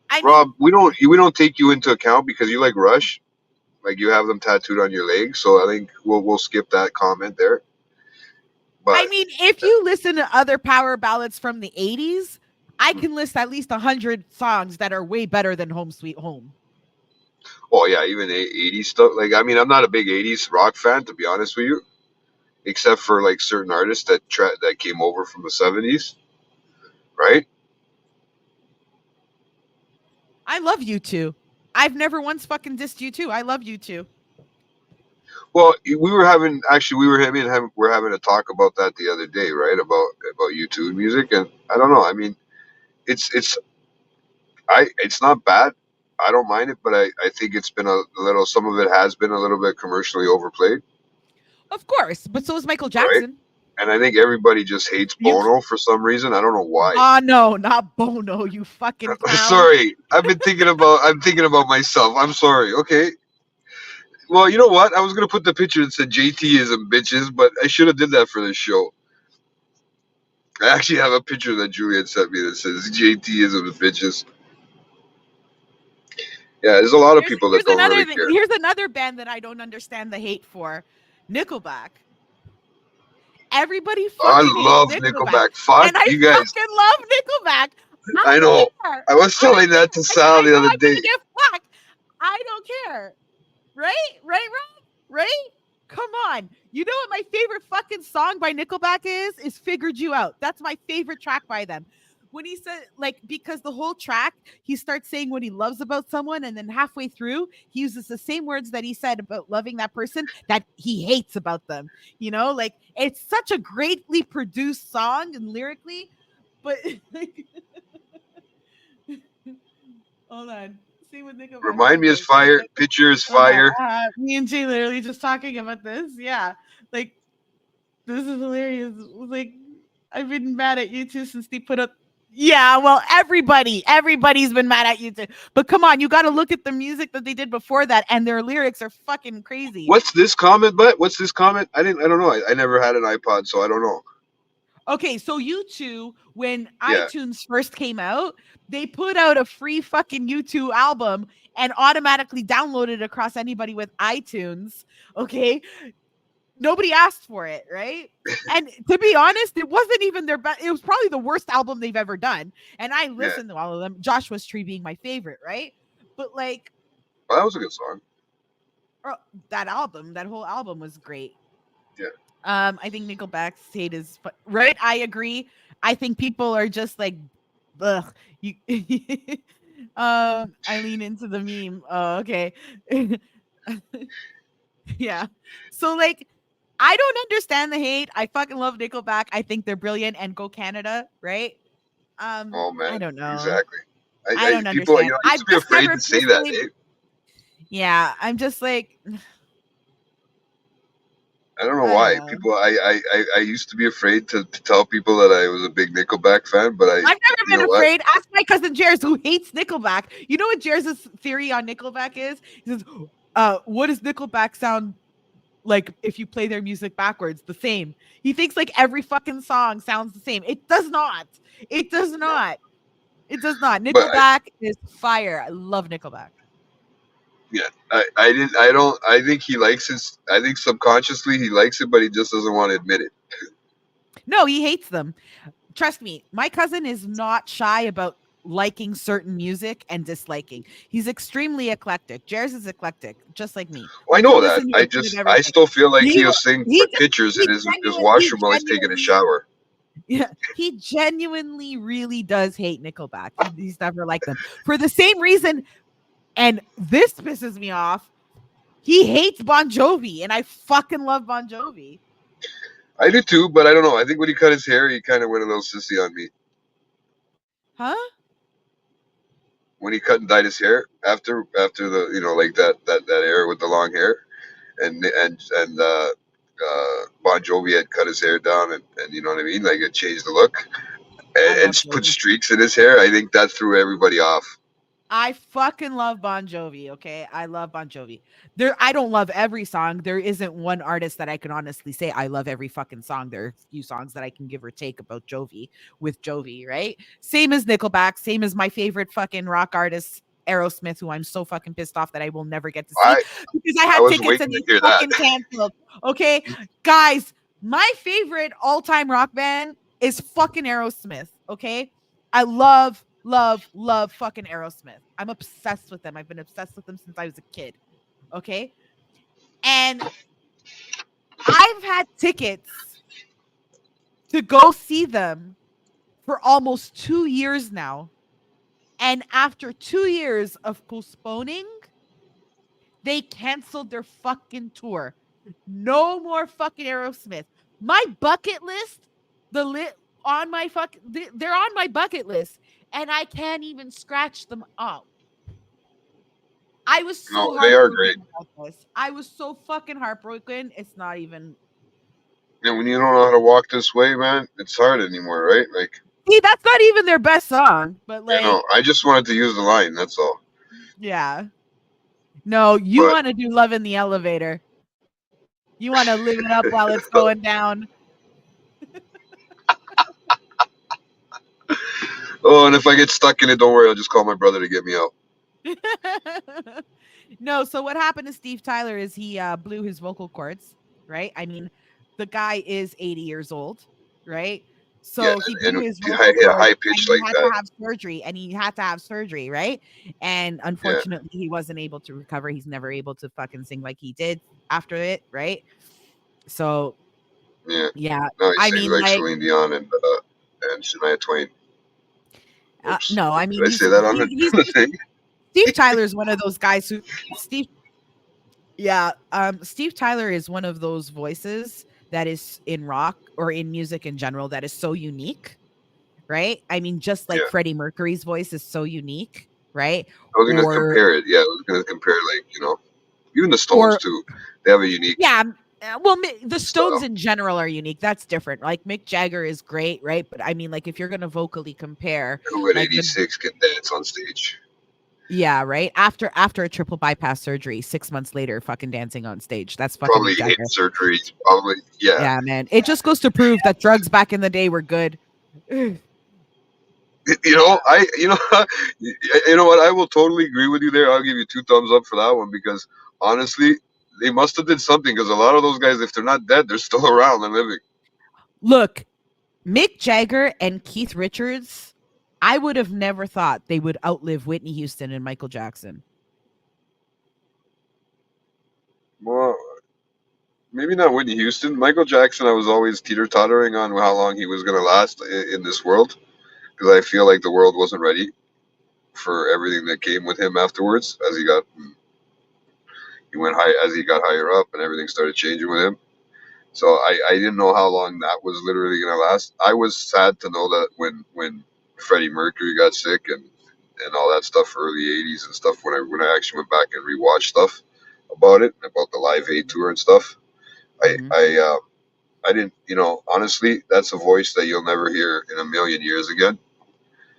I mean, Rob, we don't take you into account because you like Rush, like you have them tattooed on your legs. So I think we'll skip that comment there. But if you listen to other power ballads from the '80s, I can list at least 100 songs that are way better than Home Sweet Home. well, yeah, even '80s stuff. Like, I mean, I'm not a big '80s rock fan to be honest with you, except for like certain artists that came over from the '70s, right? I love you too. I've never once fucking dissed you too. I love you too. Well, we're having a talk about that the other day, right? About YouTube music, and I don't know. I mean, it's it's not bad. I don't mind it, but I think it's been a little. Some of it has been a little bit commercially overplayed, Of course, but so is Michael right? Jackson. And I think everybody just hates You Bono for some reason. I don't know why. no, not Bono, you fucking clown. Sorry, I'm thinking about myself. I'm sorry. Okay. Well, you know what? I was gonna put the picture that said JTism bitches, but I should have did that for this show. I actually have a picture that Juliet sent me that says JTism bitches. Yeah, there's a lot of people that Here's don't another really thing. care. Here's another band that I don't understand the hate for. Nickelback. Everybody I fucking hates love Nickelback. Nickelback. Fuck And I you guys. fucking love Nickelback. I I don't know. care. I was I telling don't that to care. Sal I the know other I'm day. gonna get fucked. I don't care. Right? Right, Rob? Right? Come on. You know what my favorite fucking song by Nickelback is? Is Figured You Out. That's my favorite track by them. When he said, like, because the whole track, he starts saying what he loves about someone, and then halfway through, he uses the same words that he said about loving that person that he hates about them. You know, like, it's such a greatly produced song and lyrically, but like, hold on. See what Nickelback Remind said me is there. fire. Picture is fire. Me and Jay literally just talking about this. Yeah. Like, this is hilarious. Like, I've been mad at you two since they put up. Yeah, well, everybody's been mad at you two. But come on, you got to look at the music that they did before that, and their lyrics are fucking crazy. What's this comment? But what's this comment? I didn't. I don't know. I never had an iPod, so I don't know. Okay, so you two, when Yeah. iTunes first came out, they put out a free fucking U2 album and automatically downloaded it across anybody with iTunes. Okay, nobody asked for it, right? And to be honest, it wasn't even their best. It was probably the worst album they've ever done. And I Yeah. listened to all of them. Joshua's Tree being my favorite, right? But like, Well, that was a good song. uh, that album, that whole album was great. Yeah. I think Nickelback's hate is right. I agree. I think people are just like, ugh. You, I lean into the meme. Oh, okay. Yeah. So like, I don't understand the hate. I fucking love Nickelback. I think they're brilliant and go Canada, right? Oh I man. don't know. Exactly. I don't People, understand. I used to I've be just afraid never to say that. personally. Eh? Yeah, I'm just like, I don't know I don't why. know. I used to be afraid to tell people that I was a big Nickelback fan, but I've never you been know what? afraid. Ask my cousin Jairus, who hates Nickelback. You know what Jairus' theory on Nickelback is? He says, what does Nickelback sound like if you play their music backwards? The same. He thinks like every fucking song sounds the same. It does not. It does No. not. It does not. But Nickelback is fire. I love Nickelback. yeah, I didn't. I don't. I think he likes his. I think subconsciously he likes it, but he just doesn't want to admit it. No, he hates them. Trust me, my cousin is not shy about liking certain music and disliking. He's extremely eclectic. Jairus is eclectic, just like me. Well, I We can know that. listen to a I bit of just. I everything. still feel like He he'll will. sing He just. pictures in He his genuine. He washroom while he's taking a genuinely. shower. Yeah, he genuinely really does hate Nickelback. He's never liked them for the same reason. And this pisses me off. He hates Bon Jovi, and I fucking love Bon Jovi. I do too, but I don't know. I think when he cut his hair, he kind of went a little sissy on me. Huh? When he cut and dyed his hair after the like that era with the long hair, and Bon Jovi had cut his hair down, and you know what I mean, like it changed the look I and love put Jovi. streaks in his hair. I think that threw everybody off. I fucking love Bon Jovi, okay? I love Bon Jovi. I don't love every song. There isn't one artist that I can honestly say I love every fucking song. There are a few songs that I can give or take about Jovi with Jovi, right? Same as Nickelback, same as my favorite fucking rock artist Aerosmith, who I'm so fucking pissed off that I will never get to see I because I I had was tickets and waiting to they hear that. fucking canceled. Okay, guys, my favorite all-time rock band is fucking Aerosmith. Okay, I love fucking Aerosmith. I'm obsessed with them. I've been obsessed with them since I was a kid. Okay. And I've had tickets to go see them for almost 2 years now. And after 2 years of postponing, they canceled their fucking tour. No more fucking Aerosmith. My bucket list, the lit on my they're on my bucket list, and I can't even scratch them up. I was so No, they are great. heartbroken about this. I was so fucking heartbroken. It's not even. And when you don't know how to walk this way, man, it's hard anymore, right? Like, See, that's not even their best song, but you know, like, I just wanted to use the line. That's all. yeah. No, you But want to do Love in the Elevator. You want to live it up while it's going down. oh, and if I get stuck in it, don't worry. I'll just call my brother to get me out. No, so what happened to Steve Tyler is he blew his vocal cords, right? I mean, the guy is 80 years old, right? Yeah, So he blew and his vocal high, cords high and pitch he like had to that. have surgery and he had to have surgery, right? And Yeah, unfortunately, he wasn't able to recover. He's never able to fucking sing like he did after it, right? So, yeah. yeah, No, he I sings mean, like like, Celine Dion and Shania Twain. Oops, no, I did mean, I say that on he's the just thing? Steve Tyler's one of those guys who Steve yeah, Steve Tyler is one of those voices that is in rock or in music in general that is so unique, right? I mean, just like Yeah, Freddie Mercury's voice is so unique, right? I was gonna Or compare it. Yeah, I was gonna compare like even the Stones or too. They have a unique yeah, well, the Stones style. in general are unique. That's different. Like Mick Jagger is great, right? But I mean, like if you're gonna vocally compare, Who at like the 86 can dance on stage? yeah, right after a triple bypass surgery, 6 months later, fucking dancing on stage. That's fucking Probably Mick hip Jagger. surgeries. Probably, yeah. Yeah, man. It just goes to prove that drugs back in the day were good. Yeah. You know what? I will totally agree with you there. I'll give you two thumbs up for that one because honestly, they must have did something because a lot of those guys, if they're not dead, they're still around and living. Look, Mick Jagger and Keith Richards, I would have never thought they would outlive Whitney Houston and Michael Jackson. Well, maybe not Whitney Houston. Michael Jackson, I was always teeter tottering on how long he was going to last in this world because I feel like the world wasn't ready for everything that came with him afterwards as he went high as he got higher up and everything started changing with him. So I didn't know how long that was literally going to last. I was sad to know that when Freddie Mercury got sick and all that stuff early '80s and stuff when I actually went back and rewatched stuff about the Live Aid tour and stuff. I Mhm. I uh, I didn't honestly that's a voice that you'll never hear in a million years again.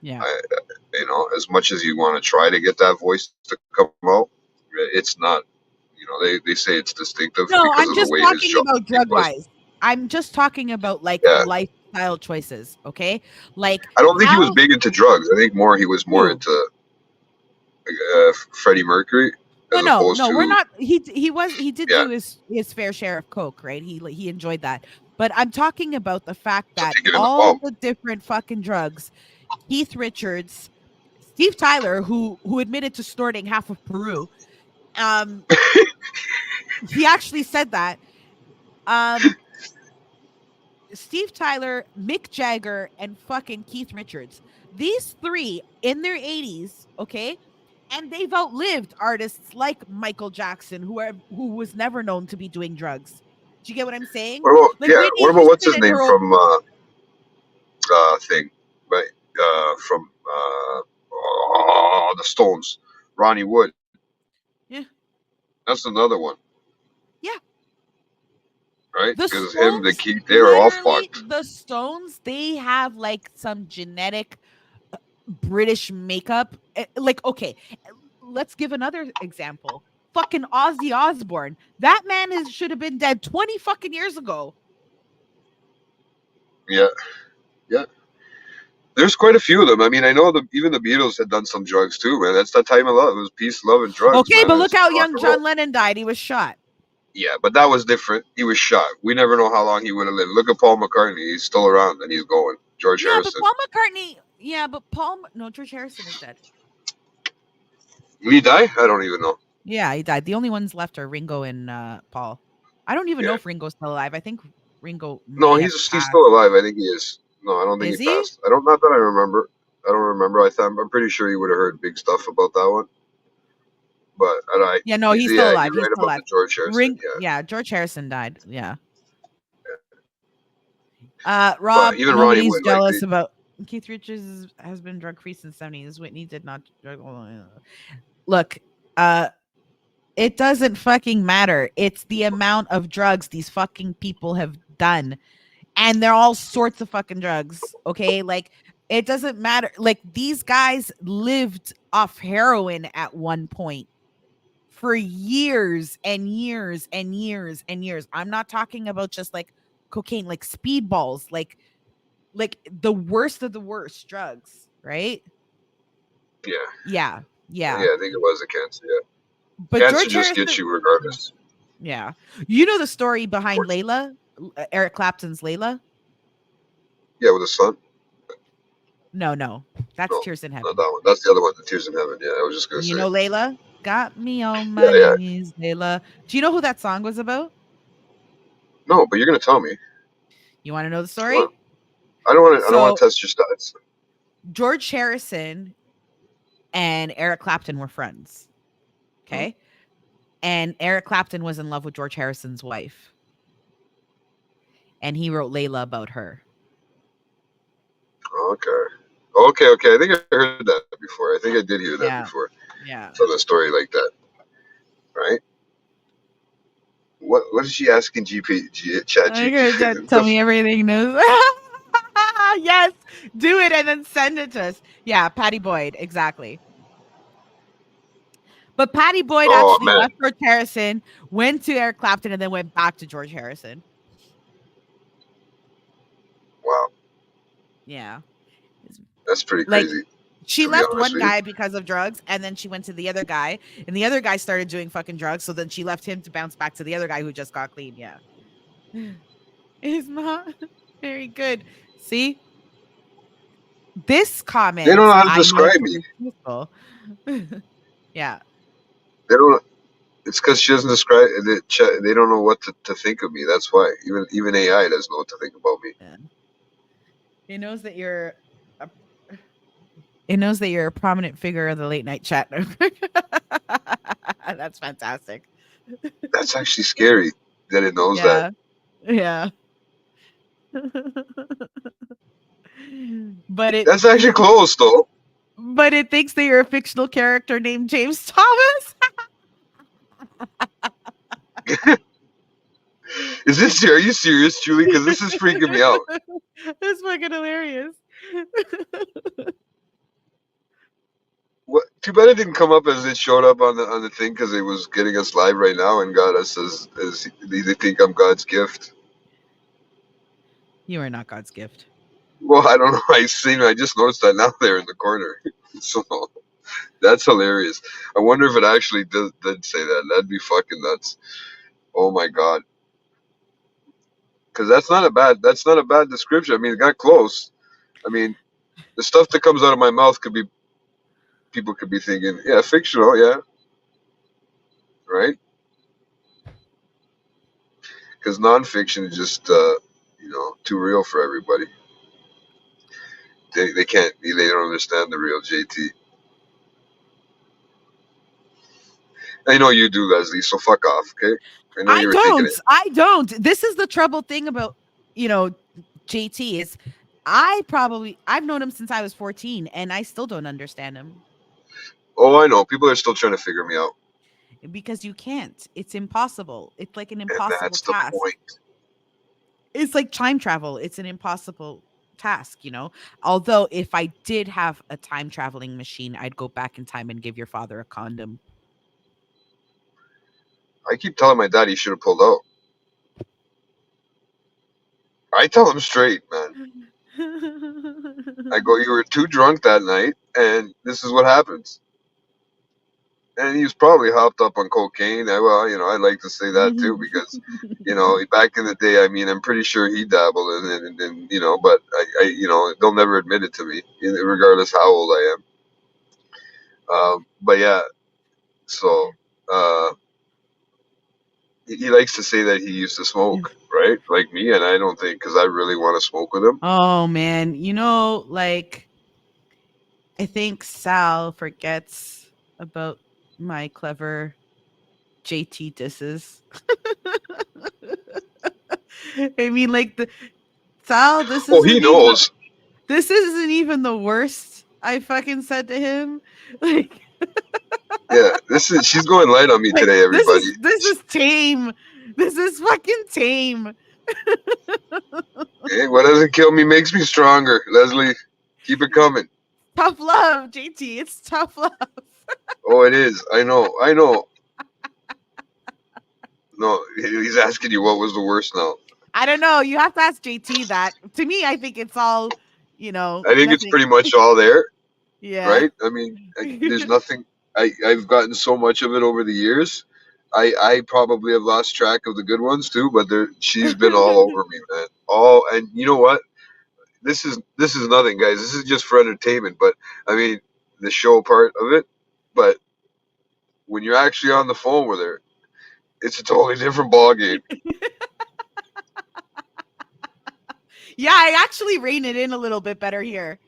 Yeah. I as much as you want to try to get that voice to come out, it's not. They say it's distinctive because No, of the I'm way just his job talking about was. drug wise. I'm just talking about like Yeah, lifestyle choices, okay? Like I don't think he was how big into drugs. I think he was more who? into Freddie Mercury No, as no, opposed no, we're to not he did yeah. do his fair share of coke, right? He enjoyed that. But I'm talking about the fact So that take it in the all palm. the different fucking drugs, Keith Richards, Steve Tyler, who admitted to snorting half of Peru, um, he actually said that. Um, Steve Tyler, Mick Jagger, and fucking Keith Richards. These three in their 80s, okay? And they've outlived artists like Michael Jackson, who was never known to be doing drugs. Do you get what I'm saying? What about Like yeah? Whitney What about what's Houston his and name her from thing? Right, from the Stones, Ronnie Wood. yeah, That's another one, yeah. right? The Because him, the Stones, Keith, they are all literally, fucked. the Stones, they have like some genetic British makeup. Like, okay, let's give another example. Fucking Ozzy Osbourne. That man should have been dead 20 fucking years ago. Yeah, yeah. There's quite a few of them. I mean, I know even the Beatles had done some drugs too, man. That's that time of love. It was peace, love, and drugs, Okay, but man. look It's how rock young and roll. John Lennon died. He was shot. Yeah, but that was different. He was shot. We never know how long he would have lived. Look at Paul McCartney. He's still around and he's going. George Yeah, but Harrison. Paul McCartney. Yeah, but No, George Harrison is dead. Did he die? I don't even know. Yeah, he died. The only ones left are Ringo and Paul. I don't even know Yeah. if Ringo's still alive. I think Ringo No, may have he's still passed. alive. I think he is. No, I don't think he Is he? passed. I don't. Not that I remember. I don't remember. I'm pretty sure he would have heard big stuff about that one. But Yeah, no, he's still yeah, alive. you're He's right still about alive. the George Harrison. Yeah. Yeah, George Harrison died. Yeah. But Rob, even Ronnie nobody's Wood, like jealous about Keith Richards has been drug free since '70s. Whitney did not drug. Look, uh, it doesn't fucking matter. It's the amount of drugs these fucking people have done, and they're all sorts of fucking drugs. Okay, like it doesn't matter. Like these guys lived off heroin at one point for years and years and years and years. I'm not talking about just like cocaine, like speedballs, like the worst of the worst drugs, right? yeah, Yeah. Yeah. yeah, I think it was a cancer. Yeah, But cancer George just gets Harrison, you regardless. yeah. You know the story behind Layla, Eric Clapton's Layla? Yeah, with the sun. No. That's No, Tears in not Heaven. that one. That's the other one. The Tears in Heaven. Yeah, I was just gonna You say. know Layla? Got me on Yeah, my yeah. knees, Layla. Do you know who that song was about? No, but you're gonna tell me. You want to know the Come on. story? I don't want to. I don't want So to test your stats. George Harrison and Eric Clapton were friends. Hmm? Okay. And Eric Clapton was in love with George Harrison's wife. And he wrote Layla about her. Okay. Okay. I think I heard that before. I think I did hear that before. From Yeah. a story like that, right? What is she asking Chat I'm GP? gonna tell me everything news. Yes, do it and then send it to us. Yeah, Patty Boyd, exactly. But Patty Boyd Oh actually man, left George Harrison, went to Eric Clapton, and then went back to George Harrison. wow, Yeah. It's that's pretty like crazy. she To be left honest one with you, guy because of drugs, and then she went to the other guy, and the other guy started doing fucking drugs. So then she left him to bounce back to the other guy who just got clean. Yeah. It's not very good. See, this they don't comment, know how to I know describe me. you're truthful. Yeah. They don't. It's because she doesn't describe. They don't know what to think of me. That's why. Even AI doesn't know what to think about me. Yeah. It knows that you're a it knows that you're a prominent figure of the late night chat. That's fantastic. That's actually scary that it knows that. Yeah. Yeah. but it That's actually close though. but it thinks that you're a fictional character named James Thomas. Is this? Are you serious, Julie? Because this is freaking me out. That's fucking hilarious. What? Too bad it didn't come up as it showed up on the thing because it was getting us live right now and got us as they think I'm God's gift. You are not God's gift. Well, I don't know. I just noticed that now there in the corner. So that's hilarious. I wonder if it actually did say that. That'd be fucking nuts. Oh my god. Because that's not a bad description. I mean, it got close. I mean, the stuff that comes out of my mouth could be people could be thinking, yeah, fictional, yeah, right? Because nonfiction is just too real for everybody. They can't they don't understand the real JT. I know you do, Leslie. So fuck off, okay? I know I you were thinking don't. it. I don't. This is the trouble thing about, you know, JT is I've known him since I was 14 and I still don't understand him Oh, I know. People are still trying to figure me out, because you can't. It's impossible. It's like an and impossible that's the task. point. It's like time travel. It's an impossible task. Although if I did have a time traveling machine, I'd go back in time and give your father a condom. I keep telling my dad he should have pulled out. I tell him straight, man. I go, you were too drunk that night, and this is what happens. And he was probably hopped up on cocaine. Well, I'd like to say that too because, back in the day, I mean, I'm pretty sure he dabbled in it, but they'll never admit it to me, regardless how old I am. But yeah, so uh, he likes to say that he used to smoke, right, like me, and I don't think because I really want to smoke with him. Oh man, like I think Sal forgets about my clever JT disses. I mean, like the Sal, Oh, he knows. this isn't even the worst I fucking said to him. Like, Yeah, she's going light on me like today, everybody. this is tame. This is fucking tame. Hey, what doesn't kill me makes me stronger, Leslie. Keep it coming. Tough love, JT. It's tough love. Oh, it is. I know. I know. No, he's asking you what was the worst now. I don't know. You have to ask JT that. To me, I think it's all, I think it's nothing. pretty much all there, Yeah. right? I mean, there's nothing. I've gotten so much of it over the years. I probably have lost track of the good ones too, but she's been all over me, man. All, and you know what? this is nothing, guys. This is just for entertainment. But I mean, the show part of it. But when you're actually on the phone with her, it's a totally different ballgame. Yeah, I actually rein it in a little bit better here.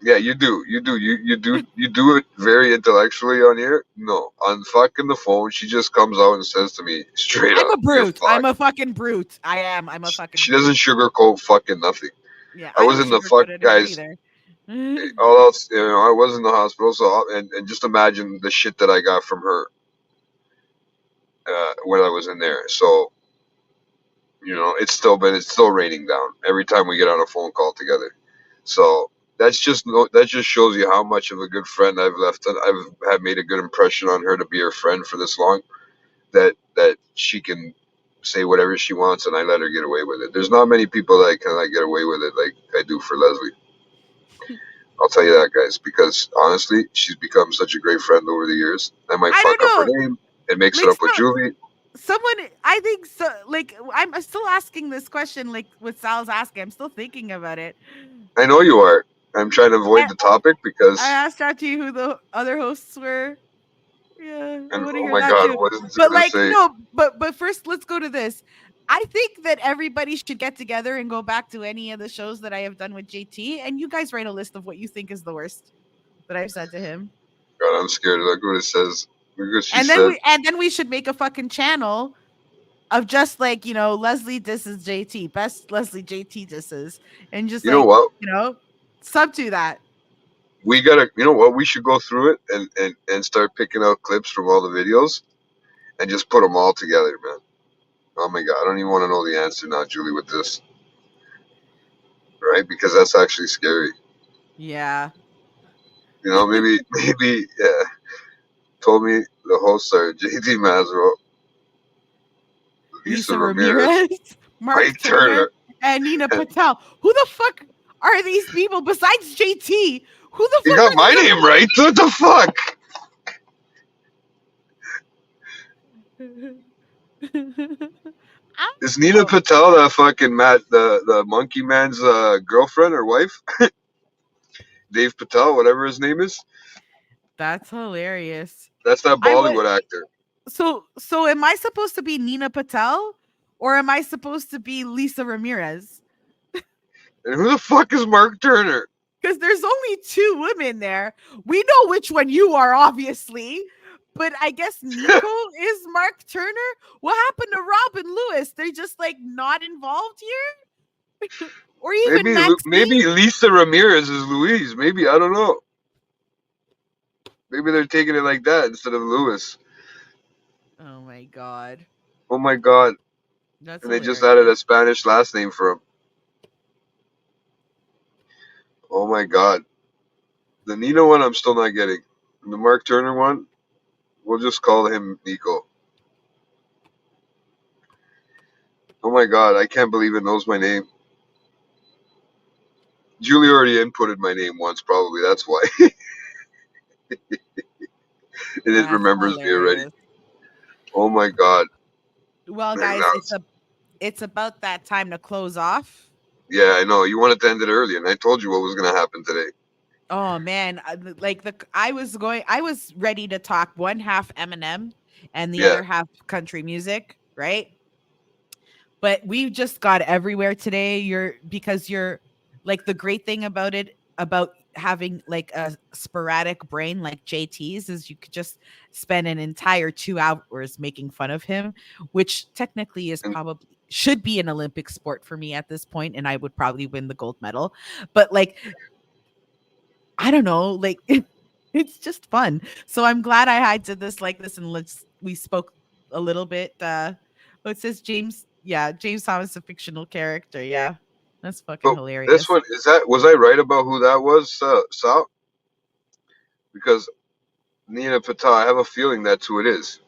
Yeah, you do it very intellectually on here. No, on fucking the phone, she just comes out and says to me straight I'm up, a "You're brute. I'm a fucked." fucking brute. I am. I'm a fucking She doesn't brute. sugarcoat fucking nothing. Yeah, I I was don't in the fuck, sugarcoat it here guys. either. All else, I was in the hospital, so and just imagine the shit that I got from her when I was in there. So it's still raining down every time we get on a phone call together. So that just shows you how much of a good friend I've left. I've had made a good impression on her to be her friend for this long. That she can say whatever she wants, and I let her get away with it. There's not many people that can like get away with it like I do for Leslie. I'll tell you that, guys, because honestly, she's become such a great friend over the years. I might I fuck up her don't know. name and mix it Like up with Julie. someone, I think so. Like I'm still asking this question. Like what Sal's asking, I'm still thinking about it. I know you are. I'm trying to avoid I, the topic I because, asked Chatty who the other hosts were. Yeah, I and want to oh hear my that god, too. what is this But gonna like say? no, but first let's go to this. I think that everybody should get together and go back to any of the shows that I have done with JT, and you guys write a list of what you think is the worst that I've said to him. God, I'm scared. Look what it says. Look what she And then said. we should make a fucking channel of just like, Leslie disses JT, best Leslie JT disses, and just You know like, what? sub to that. We gotta. You know what? We should go through it and start picking out clips from all the videos and just put them all together, man. Oh my god, I don't even want to know the answer now, Julie, with this, right? Because that's actually scary. Yeah. Maybe, yeah. Told me the hosts are JT Mazro, Lisa Lisa Ramirez, Ramirez, Mark Mike Turner, Turner. and Nina Patel. Who the fuck are these people besides JT? Who the You fuck got are my name right. What the fuck? these other? I Is don't Nina know. Patel the fucking the Monkey Man's girlfriend or wife? Dave Patel, whatever his name is. That's hilarious. That's that I would Bollywood actor. so am I supposed to be Nina Patel or am I supposed to be Lisa Ramirez? And who the fuck is Mark Turner? Because there's only two women there. We know which one you are, obviously. But I guess Nico is Mark Turner. What happened to Robin Lewis? They're just like not involved here? Or even Maybe Maxine? Lisa Ramirez is Louise. Maybe I don't know. Maybe they're taking it like that instead of Lewis. Oh my god. Oh my god! That's And they just added hilarious. a Spanish last name for him. Oh my god! The Nina one I'm still not getting. And the Mark Turner one, we'll just call him Nico. Oh my god! I can't believe it knows my name. Julie already inputted my name once, probably. That's why. And it That's remembers me already. hilarious. Oh my god. Well, Man, guys, it's about that time to close off. yeah, I know. You wanted to end it early, and I told you what was going to happen today. Oh man, like I was ready to talk one half Eminem and the Yeah. other half country music, right? But we just got everywhere today. You're like the great thing about it about having like a sporadic brain like JT's is you could just spend an entire 2 hours making fun of him, which technically is And probably should be an Olympic sport for me at this point, and I would probably win the gold medal. But like I don't know, like it's just fun. So I'm glad I did this like this and we spoke a little bit. It says James, yeah, James Thomas, a fictional character. Yeah. That's fucking but this hilarious. one was I right about who that was, Sal? Because Nina Patel, I have a feeling that's who it is.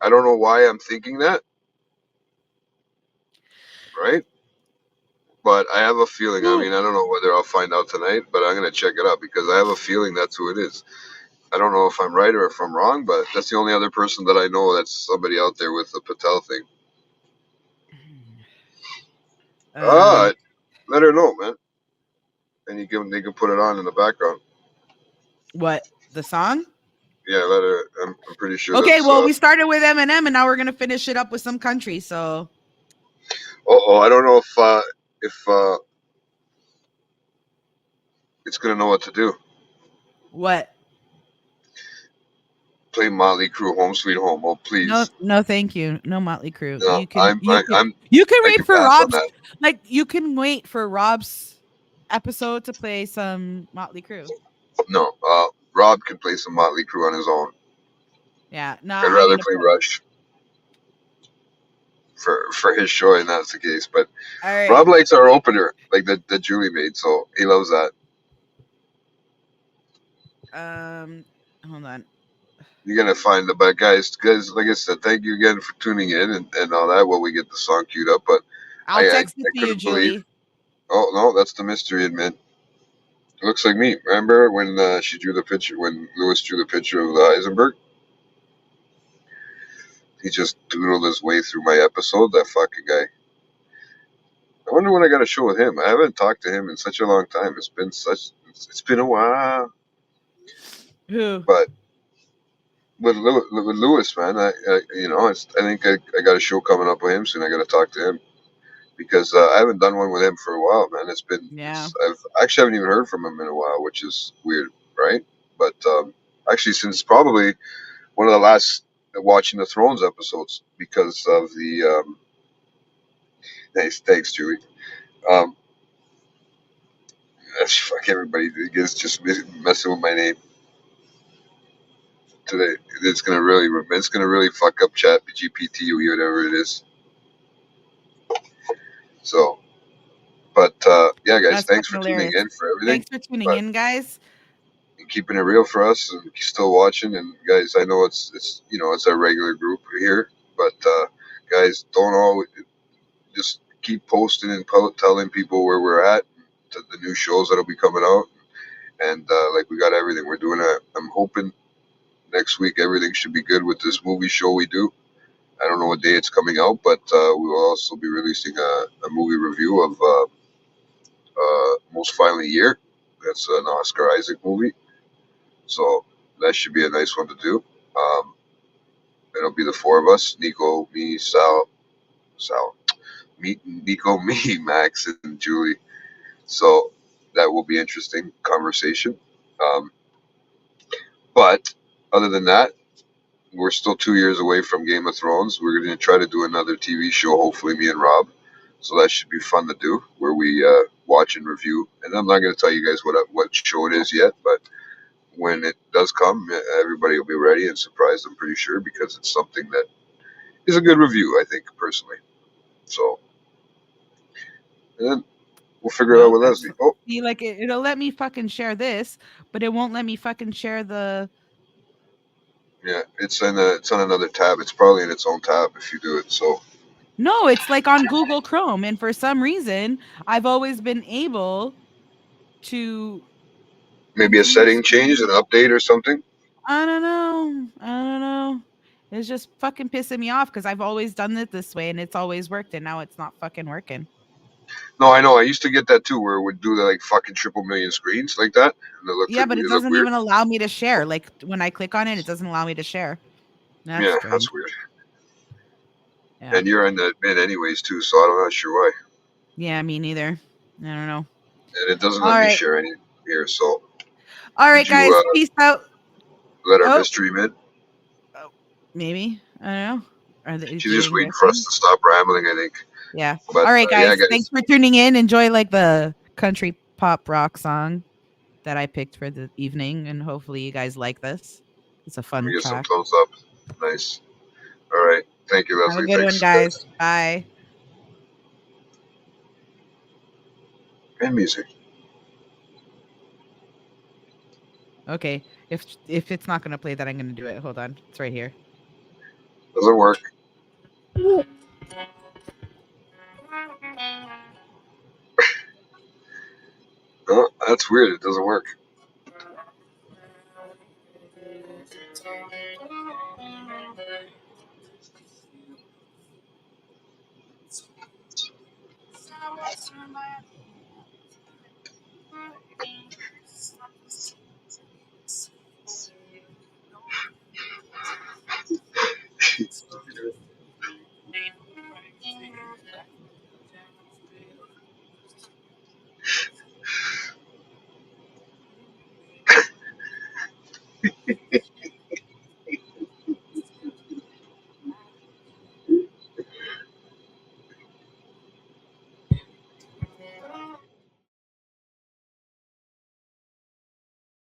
I don't know why I'm thinking that, right? But I have a feeling. I Who mean, I don't know whether I'll find out tonight, but I'm gonna check it out because I have a feeling that's who it is. I don't know if I'm right or if I'm wrong, but that's the only other person that I know that's somebody out there with the Patel thing. um Ah, Let her know, man, and they can put it on in the background. What, the song? Yeah, let her. I'm pretty sure Okay, that's. well, we started with Eminem, and now we're gonna finish it up with some country. So Oh, I don't know if it's gonna know what to do. what? Play Motley Crue, Home Sweet Home. Oh, No, please. no, thank you. No Motley Crue. No, You can I wait can for pass on Rob's, that. like you can wait for Rob's episode to play some Motley Crue. No, Rob can play some Motley Crue on his own. Yeah, no, I'd I'm rather gonna play put. Rush for his show, and that's the case. But All right. Rob likes our opener, like the Julie made, so he loves that. Um, hold on. You're gonna find the but guys, like I said, thank you again for tuning in and all that while we get the song queued up. But I'll text it I to you, couldn't believe. Julie. Oh no, that's the mystery admit. It looks like me. Remember when she drew the picture when Lewis drew the picture of the Heisenberg? He just doodled his way through my episode. That fucking guy. I wonder when I got a show with him. I haven't talked to him in such a long time. It's been a while. Who? But with Lewis, man, I think I got a show coming up with him soon. I got to talk to him because I haven't done one with him for a while, man. Yeah. I've actually haven't even heard from him in a while, which is weird, right? But actually, since probably one of the last Watching the Thrones episodes because of the thanks, Julie. Um, fuck everybody. It's just messing with my name today. It's gonna really fuck up Chat GPT or whatever it is. So, but yeah, guys, That's thanks fucking for tuning hilarious. in for everything. Thanks for tuning But in, guys. and keeping it real for us and still watching. And guys, I know it's it's our regular group here, but guys, don't always just keep posting and telling people where we're at, to the new shows that'll be coming out, and like we got everything. We're doing I'm hoping next week everything should be good with this movie show we do. I don't know what day it's coming out, but we will also be releasing a movie review of Most Violent Year. That's an Oscar Isaac movie, so that should be a nice one to do. Um, it'll be the four of us: Nico, me, Sal, me, Nico, me, Max, and Julie. So that will be interesting conversation. Um, but other than that, we're still 2 years away from Game of Thrones. We're going to try to do another TV show, hopefully, me and Rob. So that should be fun to do, where we watch and review. And I'm not going to tell you guys what show it is yet, but when it does come, everybody will be ready and surprised, I'm pretty sure, because it's something that is a good review, I think, personally. So, and then we'll figure it out Well, with that's Leslie. Oh, see, like it'll let me fucking share this, but it won't let me fucking share the. yeah, it's on another tab. It's probably in its own tab if you do it. So No, it's like on Google Chrome, and for some reason, I've always been able to maybe a view setting change, certain. an update or something. I don't know. I don't know. It's just fucking pissing me off because I've always done it this way and it's always worked, and now it's not fucking working. No, I know. I used to get that too, where it would do the like fucking triple million screens like that, and Yeah, but it it looked doesn't weird. even allow me to share. Like when I click on it, it doesn't allow me to share. That's Yeah, strange. that's weird. Yeah. And you're in the admin anyways too, so I'm not sure why. Yeah, me neither. I don't know. And it doesn't All let me right. share any here. So All did right, you guys. Peace out. let our Oh, mystery in? oh, maybe. I don't know. Are they She's just doing waiting their for us thing? to stop rambling, I think. Yeah. But All right, yeah, guys. Thanks guys, for tuning in. Enjoy like the country pop rock song that I picked for the evening, and hopefully you guys like this. It's a let me fun get some track. thumbs up. Nice. All right. Thank you, Have a Leslie. good one, Thanks, guys. guys. Bye. And music Okay. If it's not gonna play that, I'm gonna do it. Hold on. It's right here. doesn't work. Oh, that's weird. It doesn't work.